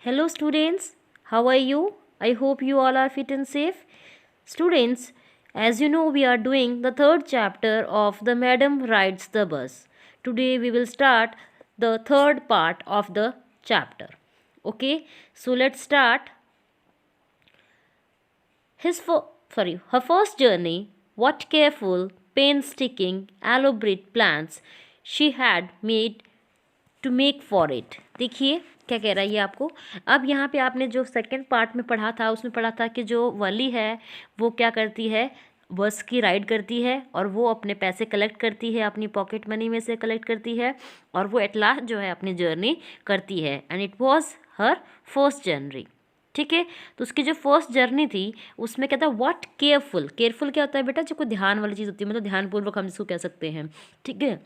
Hello students, how are you? I hope you all are fit and safe. Students, as you know, we are doing the third chapter of The Madam Rides the Bus. Today we will start the third part of the chapter. Okay, so let's start. Her first journey, what careful, painstaking, elaborate plans she had made to make for it. देखिए क्या कह रहा है ये आपको। अब यहाँ पे आपने जो सेकंड पार्ट में पढ़ा था उसमें पढ़ा था कि जो वली है वो क्या करती है, बस की राइड करती है और वो अपने पैसे कलेक्ट करती है, अपनी पॉकेट मनी में से कलेक्ट करती है और वो एट लास्ट जो है अपनी जर्नी करती है। And it was her first journey. ठीक है, तो उसकी जो फर्स्ट जर्नी थी उसमें क्या था, व्हाट केयरफुल। केयरफुल क्या होता है बेटा, जो कोई ध्यान वाली चीज़ होती है, मतलब ध्यानपूर्वक हम जिसको कह सकते हैं। ठीक है,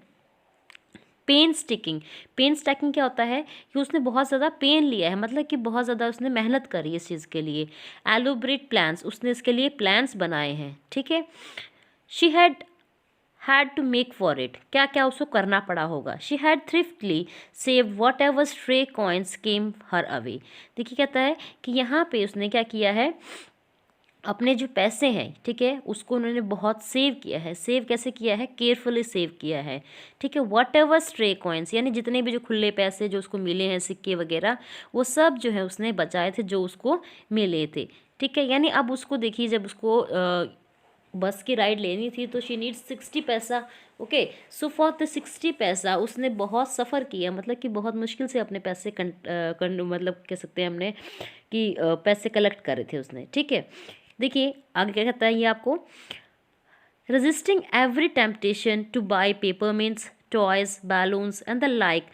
पेन स्टिकिंग। पेन स्टैकिंग क्या होता है कि उसने बहुत ज़्यादा पेन लिया है, मतलब कि बहुत ज़्यादा उसने मेहनत करी इस चीज़ के लिए। एलोबरेट प्लान्स, उसने इसके लिए प्लान्स बनाए हैं। ठीक है, she had to make for it, क्या क्या उसको करना पड़ा होगा। She had thriftily save whatever stray coins came her away. देखिए कहता है कि यहाँ पे उसने क्या किया है, अपने जो पैसे हैं, ठीक है, उसको उन्होंने बहुत सेव किया है। सेव कैसे किया है, केयरफुली सेव किया है। ठीक है, वॉट एवर स्ट्रे कॉइन्स, यानी जितने भी जो खुले पैसे जो उसको मिले हैं, सिक्के वगैरह, वो सब जो है उसने बचाए थे जो उसको मिले थे। ठीक है, यानी अब उसको देखिए, जब उसको बस की राइड लेनी थी तो शी नीड्स 60 पैसा। ओके, सो फॉर द 60 पैसा उसने बहुत सफ़र किया, मतलब कि बहुत मुश्किल से अपने पैसे मतलब कह सकते हैं हमने कि पैसे कलेक्ट करे थे उसने। ठीक है, देखिए आगे क्या कहता है ये आपको, resisting every temptation to buy peppermints, toys, balloons and the like.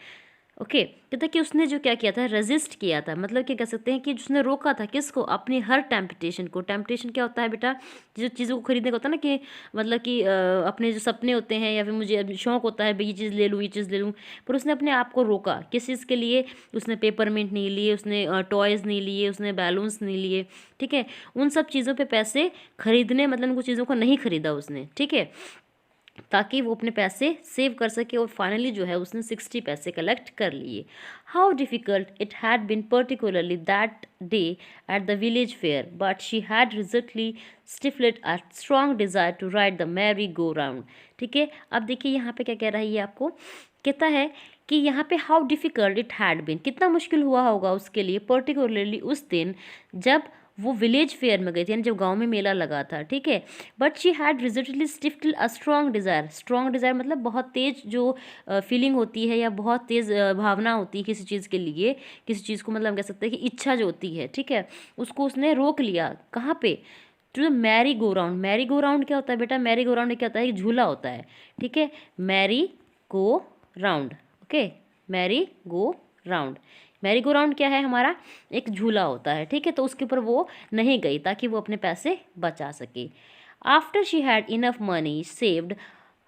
Okay, कहता है कि उसने जो क्या किया था, रेजिस्ट किया था, मतलब क्या कह सकते हैं कि उसने रोका था किसको, अपनी हर टेम्पटेशन को। टेम्पटेशन क्या होता है बेटा, जो चीज़ों को खरीदने का होता है ना, कि मतलब कि अपने जो सपने होते हैं या फिर मुझे शौक होता है भाई ये चीज़ ले लूँ, ये चीज़ ले लूँ, पर उसने अपने आप को रोका। किस चीज़ के लिए, उसने पेपरमिंट नहीं लिए, उसने टॉयज़ नहीं लिए, उसने बैलून्स नहीं लिए। ठीक है, उन सब चीज़ों पे पैसे खरीदने, मतलब उन चीज़ों को नहीं खरीदा उसने। ठीक है, ताकि वो अपने पैसे सेव कर सके और फाइनली जो है उसने 60 पैसे कलेक्ट कर लिए। How difficult it had been particularly that day at the village fair, but she had resolutely stifled a strong desire to ride the merry go round. ठीक है, अब देखिए यहाँ पे क्या कह रहा है ये आपको, कहता है कि यहाँ पे हाउ डिफ़िकल्ट इट हैड बिन, कितना मुश्किल हुआ होगा उसके लिए, पर्टिकुलरली उस दिन जब वो विलेज फेयर में गई थी, यानी जब गांव में मेला लगा था। ठीक है, but she had resolutely stifled a strong desire. Strong desire मतलब बहुत तेज जो फीलिंग होती है या बहुत तेज़ भावना होती है किसी चीज़ के लिए, किसी चीज़ को, मतलब हम कह सकते हैं कि इच्छा जो होती है। ठीक है, उसको उसने रोक लिया। कहाँ पे, to the merry go round. Merry go round क्या होता है बेटा, मैरी गो राउंड क्या होता है, एक झूला होता है। ठीक है, Mary go round. Okay, Mary go round. Merry go round क्या है, हमारा एक झूला होता है। ठीक है, तो उसके ऊपर वो नहीं गई ताकि वो अपने पैसे बचा सके। After she had enough money saved,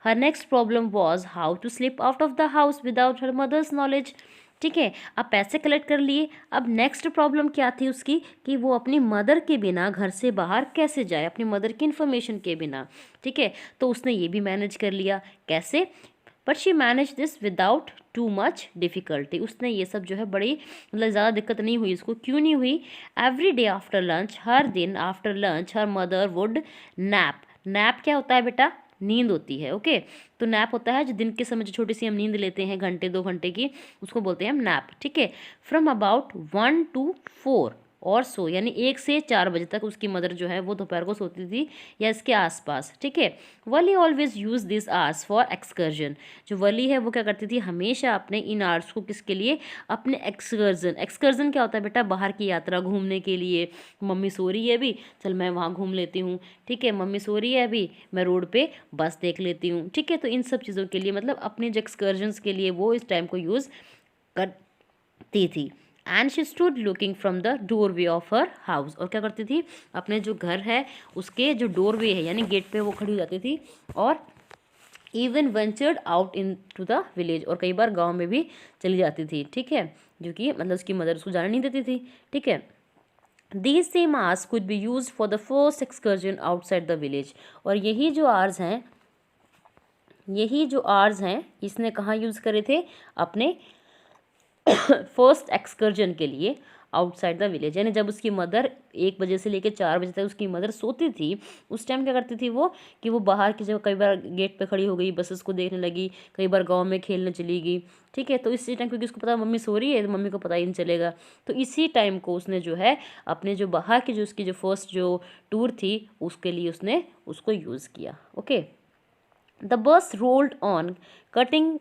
her next problem was how to slip out of the house without her mother's knowledge. ठीक है, अब पैसे कलेक्ट कर लिए, अब नेक्स्ट प्रॉब्लम क्या थी उसकी, कि वो अपनी मदर के बिना घर से बाहर कैसे जाए, अपनी मदर की इन्फॉर्मेशन के बिना। ठीक है, तो उसने ये भी मैनेज कर लिया। कैसे, but she manage this without too much difficulty. उसने ये सब जो है बड़ी, मतलब ज़्यादा दिक्कत नहीं हुई इसको। क्यों नहीं हुई, एवरी डे आफ्टर लंच, हर दिन after lunch her mother would nap. Nap क्या होता है बेटा, नींद होती है। ओके, तो नैप होता है जो दिन के समय जो छोटी सी हम नींद लेते हैं, घंटे 2 घंटे की, उसको बोलते हैं हम नैप। ठीक है, फ्रॉम अबाउट 1 to 4 और सो, यानी 1 से 4 बजे तक उसकी मदर जो है वो दोपहर को सोती थी या इसके आसपास। ठीक है, Valli always use this hours for excursion. जो वली है वो क्या करती थी, हमेशा अपने इन आवर्स को किसके लिए, अपने एक्सकर्जन। एक्सकर्जन क्या होता है बेटा, बाहर की यात्रा, घूमने के लिए। मम्मी सो रही है अभी, चल मैं वहाँ घूम लेती हूँ। ठीक है, मम्मी सो रही है अभी, मैं रोड पे बस देख लेती हूँ। ठीक है, तो इन सब चीज़ों के लिए, मतलब अपने जो एक्सकर्जन्स के लिए वो इस टाइम को यूज़ करती थी। And she stood looking from the doorway of her house. और क्या करती थी, अपने जो घर है उसके जो डोरवे है यानी गेट पे वो खड़ी हो जाती थी, और even ventured out into the village, और कई बार गांव में भी चली जाती थी। ठीक है, जो कि मतलब उसकी मदर उसको जाने नहीं देती थी। ठीक है, these same hours could be use for the first excursion outside the village. और यही जो आवर्स हैं, इसने कहाँ यूज़ करे थे, अपने फर्स्ट एक्सकर्जन के लिए आउटसाइड द विलेज। यानी जब उसकी मदर 1 बजे से लेकर 4 बजे तक उसकी मदर सोती थी, उस टाइम क्या करती थी वो कि वो बाहर की जगह कई बार गेट पे खड़ी हो गई, बसेस को देखने लगी, कई बार गांव में खेलने चली गई, ठीक है। तो इसी टाइम क्योंकि उसको पता मम्मी सो रही है तो मम्मी को पता ही नहीं चलेगा, तो इसी टाइम को उसने जो है अपने जो बाहर की जो उसकी जो फर्स्ट जो टूर थी उसके लिए उसने उसको यूज़ किया। Okay, the bus rolled on cutting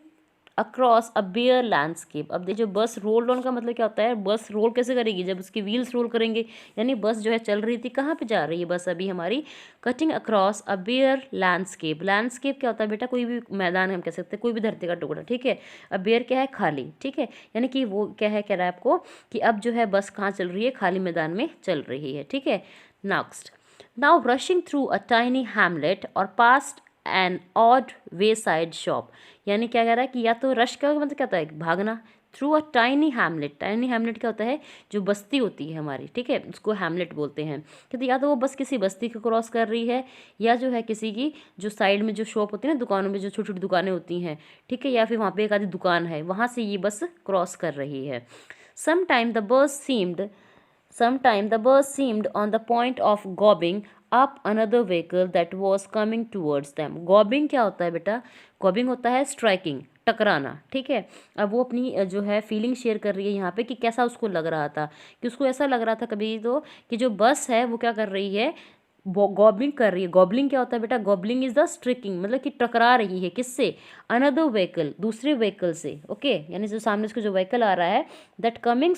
across a bare landscape. अब देखिए, जो बस रोल्ड ऑन का मतलब क्या होता है, बस रोल कैसे करेगी, जब उसके व्हील्स रोल करेंगे। यानी बस जो है चल रही थी, कहाँ पे जा रही है बस अभी हमारी, cutting across a bare landscape. Landscape क्या होता है बेटा, कोई भी मैदान हम कह सकते हैं, कोई भी धरती का टुकड़ा, ठीक है। अब बेयर क्या है, खाली, ठीक है। यानी कि वो क्या है, कह रहा है आपको कि अब जो है बस कहाँ चल रही है, खाली मैदान में चल रही है, ठीक है। Next, now rushing through a tiny Hamlet और past and odd way side shop. यानी क्या कह रहा है कि या तो रश का मतलब क्या होता है, भागना, through a tiny Hamlet. Tiny Hamlet क्या होता है, जो बस्ती होती है हमारी, ठीक है, उसको हैमलेट बोलते हैं। कहते या तो वो बस किसी बस्ती को क्रॉस कर रही है, या जो है किसी की जो साइड में जो शॉप होती है ना, दुकानों में जो छोटी छोटी दुकानें होती हैं, ठीक है, या फिर वहाँ पे एक आधी दुकान है, वहाँ से ये बस क्रॉस कर रही है। Sometime the bus seemed Sometime the bus seemed on the point of gobbing up another vehicle that was coming towards them. Gobbing क्या होता है बेटा, gobbing होता है स्ट्राइकिंग, टकराना, ठीक है। अब वो अपनी जो है फीलिंग शेयर कर रही है यहाँ पे कि कैसा उसको लग रहा था, कि उसको ऐसा लग रहा था कभी तो कि जो बस है वो क्या कर रही है, गॉबलिंग कर रही है। गॉबलिंग क्या होता है बेटा, गॉबलिंग इज द स्ट्रिकिंग, मतलब कि टकरा रही है किससे, अनदर व्हीकल, दूसरे व्हीकल से। ओके, यानी जो सामने उसको जो व्हीकल आ रहा है, दैट कमिंग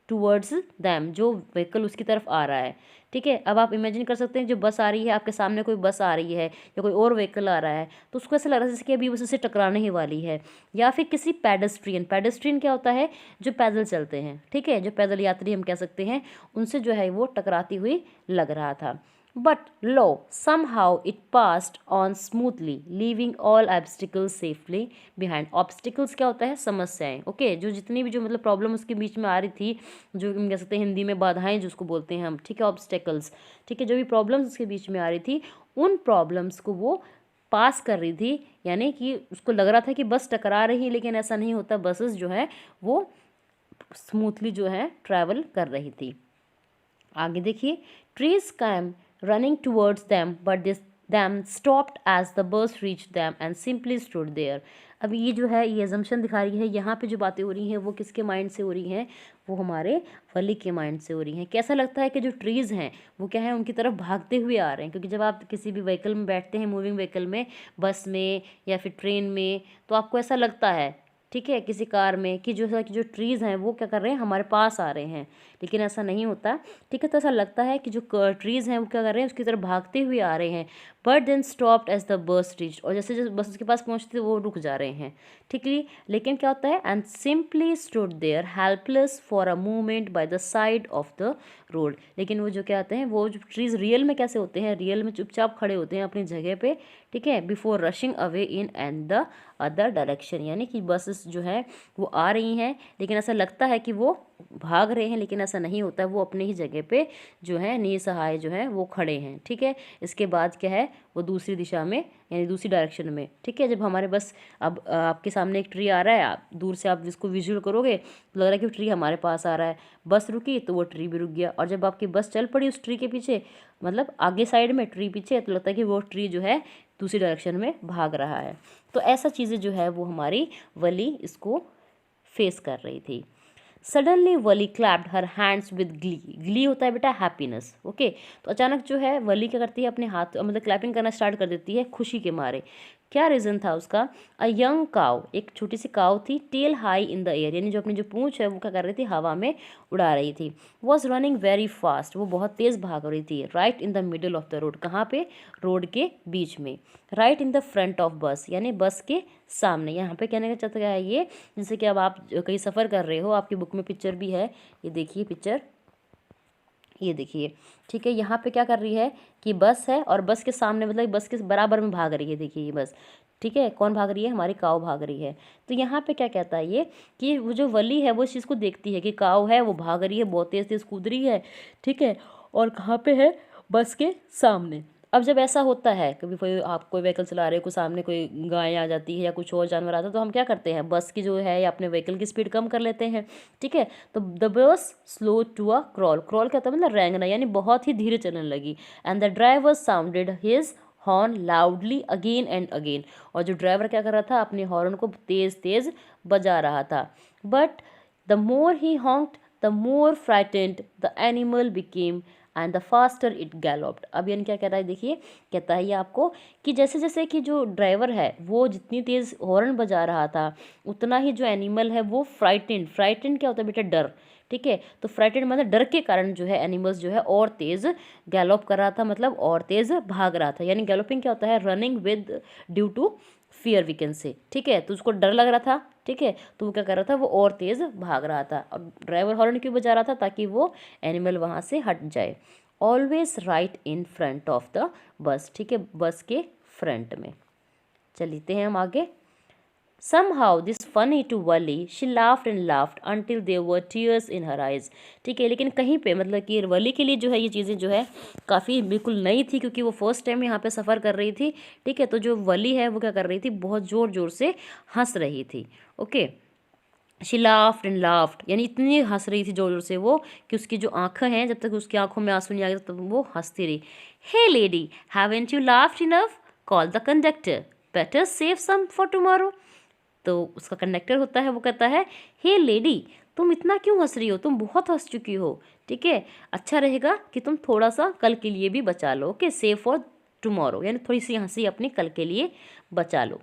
टूवर्ड्स दैम, जो व्हीकल उसकी तरफ आ रहा है, ठीक है। अब आप इमेजिन कर सकते हैं, जो बस आ रही है आपके सामने, कोई बस आ रही है या कोई और व्हीकल आ रहा है, तो उसको ऐसा लग रहा है जैसे कि अभी बस उससे टकराने ही वाली है। या फिर किसी पेडेस्ट्रियन, पेडेस्ट्रियन क्या होता है, जो पैदल चलते हैं, ठीक है, जो पैदल यात्री हम कह सकते हैं, उनसे जो है वो टकराती हुई लग रहा था। But lo, somehow it passed on smoothly, leaving all obstacles safely behind. Obstacles क्या होता है, समस्याएं, ओके, जो जितनी भी जो मतलब प्रॉब्लम उसके बीच में आ रही थी, जो हम कह सकते हैं हिंदी में बाधाएं जिसको बोलते हैं हम, ठीक है, ऑब्स्टेकल्स, ठीक है, जो भी प्रॉब्लम्स उसके बीच में आ रही थी, उन प्रॉब्लम्स को वो पास कर रही थी। यानी कि उसको लग रहा था कि बस टकरा रही है, लेकिन ऐसा नहीं होता, बसेस जो है वो स्मूथली जो है ट्रैवल कर रही थी। आगे देखिए, trees came running towards them, but them stopped as the bus reached them and simply stood there. अब ये जो है ये assumption दिखा रही है, यहाँ पे जो बातें हो रही हैं वो किसके माइंड से हो रही हैं, वो हमारे वली के माइंड से हो रही हैं। कैसा लगता है कि जो ट्रीज़ हैं वो क्या है, उनकी तरफ भागते हुए आ रहे हैं, क्योंकि जब आप किसी भी व्हीकल में बैठते हैं, मूविंग व्हीकल में, बस में या फिर ट्रेन में, तो आपको ऐसा लगता है, ठीक है, किसी कार में, कि जो ट्रीज़ हैं वो क्या कर रहे हैं, हमारे पास आ रहे हैं, लेकिन ऐसा नहीं होता, ठीक है। तो ऐसा लगता है कि जो ट्रीज़ हैं वो क्या कर रहे हैं, उसकी तरफ भागते हुए आ रहे हैं। But then stopped as the bus reached, और जैसे जैसे बस उसके पास पहुंचती है वो रुक जा रहे हैं, ठीक है। लेकिन क्या होता है, and simply stood there helpless for a moment by the side of the road. लेकिन वो जो क्या आते हैं, वो जो ट्रीज़ रियल में कैसे होते हैं, रियल में चुपचाप खड़े होते हैं अपनी जगह पे, ठीक है, before rushing away in and the other direction. यानी कि बसेस जो है वो आ रही हैं, लेकिन ऐसा लगता है कि वो भाग रहे हैं, लेकिन ऐसा नहीं होता, वो अपने ही जगह पे जो है निसहाय जो है वो खड़े हैं, ठीक है। इसके बाद क्या है, वो दूसरी दिशा में यानी दूसरी डायरेक्शन में, ठीक है। जब हमारे बस अब आपके सामने एक ट्री आ रहा है, आप दूर से आप इसको विजुअल करोगे तो लग रहा है कि ट्री हमारे पास आ रहा है, बस रुकी तो वो ट्री भी रुक गया, और जब आपकी बस चल पड़ी उस ट्री के पीछे, मतलब आगे साइड में ट्री पीछे, तो लगता है कि वो ट्री जो है दूसरी डायरेक्शन में भाग रहा है। तो ऐसा चीज़ें जो है वो हमारी वली इसको फेस कर रही थी। Suddenly Wali clapped her hands with Glee. Glee होता है बेटा हैप्पीनेस, ओके। तो अचानक जो है वली क्या करती है, अपने हाथ मतलब क्लैपिंग करना स्टार्ट कर देती है खुशी के मारे। क्या रीज़न था उसका, अ यंग काव, एक छोटी सी काव थी, tail high in the air, यानी जो अपनी जो पूंछ है वो क्या कर रही थी, हवा में उड़ा रही थी। वॉज रनिंग वेरी फास्ट, वो बहुत तेज़ भाग रही थी। Right in the middle of the road, कहाँ पे, रोड के बीच में। Right in the front of बस, यानी बस के सामने। यहाँ पे कहने का चाहता है ये, जैसे कि अब आप कहीं सफ़र कर रहे हो, आपकी बुक में पिक्चर भी है, ये देखिए पिक्चर, ये देखिए, ठीक है। यहाँ पे क्या कर रही है कि बस है, और बस के सामने मतलब बस के बराबर में भाग रही है, देखिए ये बस, ठीक है। कौन भाग रही है, हमारी काव भाग रही है। तो यहाँ पे क्या कहता है ये, कि वो जो वली है वो इस चीज़ को देखती है कि काव है वो भाग रही है, बहुत तेज़ तेज़ कूद रही है, ठीक है, और कहाँ पे है, बस के सामने। अब जब ऐसा होता है, कभी कोई आप कोई व्हीकल चला रहे हो, कोई सामने कोई गाय आ जाती है या कुछ और जानवर आता है, तो हम क्या करते हैं, बस की जो है या अपने व्हीकल की स्पीड कम कर लेते हैं, ठीक है। तो the bus slow to a crawl, crawl क्या होता है मतलब रेंगना, यानी बहुत ही धीरे चलने लगी। And the driver sounded his horn loudly again and again, और जो ड्राइवर क्या कर रहा था, अपने हॉर्न को तेज़ तेज़ बजा रहा था। But the more he honked the more frightened the animal became and the faster it galloped. अब यानी क्या कह रहा है, देखिए कहता है ये आपको कि जैसे जैसे कि जो ड्राइवर है वो जितनी तेज़ हॉर्न बजा रहा था, उतना ही जो एनिमल है वो फ्राइटेंड, फ्राइटेंड क्या होता है बेटा, डर, ठीक है। तो फ्राइटेंड मतलब डर के कारण जो है एनिमल्स जो है और तेज़ गैलोप कर रहा था, मतलब और तेज़ भाग रहा था। यानी गैलोपिंग क्या होता है, running with due to fear we can say, ठीक है। तो उसको डर लग रहा था, ठीक है, तो वो क्या कर रहा था, वो और तेज़ भाग रहा था। और ड्राइवर हॉर्न क्यों बजा रहा था, ताकि वो एनिमल वहाँ से हट जाए। Always right in front of the bus, ठीक है, बस के फ्रंट में। चलते हैं हम आगे। Somehow this funny to Wally, she laughed and laughed until there were tears in her eyes, ठीक है। लेकिन कहीं पे मतलब कि वली के लिए जो है ये चीज़ें जो है काफ़ी बिल्कुल नई थी, क्योंकि वो फर्स्ट टाइम यहाँ पे सफ़र कर रही थी, ठीक है। तो जो वली है वो क्या कर रही थी, बहुत ज़ोर ज़ोर से हंस रही थी, okay. She laughed and laughed, यानी इतनी हंस रही थी जोर जोर से वो कि उसकी जो आंखें हैं, जब तक उसकी आंखों में आंसू नहीं आ गए तब तक वो हंसती रही। Hey lady, haven't you laughed enough, call the conductor, better save some for tomorrow. तो उसका कंडक्टर होता है, वो कहता है हे लेडी, तुम इतना क्यों हंस रही हो, तुम बहुत हंस चुकी हो, ठीक है, अच्छा रहेगा कि तुम थोड़ा सा कल के लिए भी बचा लो, ओके, सेव फॉर टुमारो, यानी थोड़ी सी हंसी अपनी कल के लिए बचा लो।